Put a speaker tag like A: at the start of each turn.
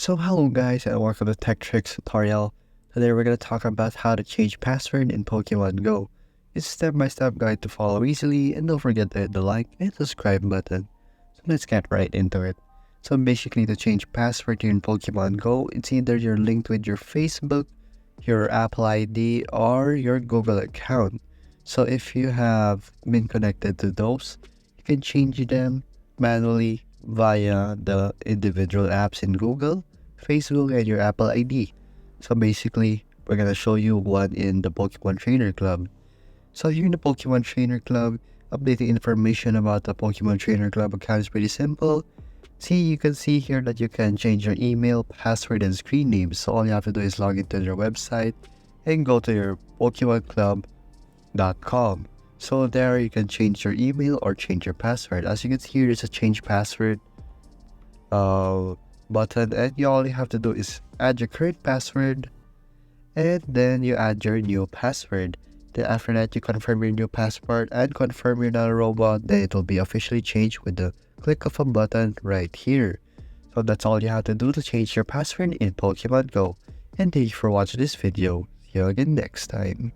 A: So hello guys and welcome to Tech Tricks tutorial. Today we're going to talk about how to change password in Pokemon Go. It's a step-by-step guide to follow easily, and don't forget to hit the like and subscribe button. So let's get right into it. So basically, to change password here in Pokemon Go, it's either you're linked with your Facebook, your Apple ID, or your Google account. So if you have been connected to those, you can change them manually via the individual apps in Google, Facebook, and your Apple ID. So basically, we're gonna show you one in the Pokemon Trainer Club. So here in the Pokemon Trainer Club, updating information about the Pokemon Trainer Club account is pretty simple. You can see here that you can change your email, password, and screen name. So all you have to do is log into their website and go to your PokemonClub.com. So there you can change your email or change your password. As you can see here, there's a change password button, and you all you have to do is add your current password and then you add your new password. Then after that, you confirm your new password and confirm you're not a robot. Then it will be officially changed with the click of a button right here. So that's all you have to do to change your password in Pokemon Go. And thank you for watching this video. See you again next time.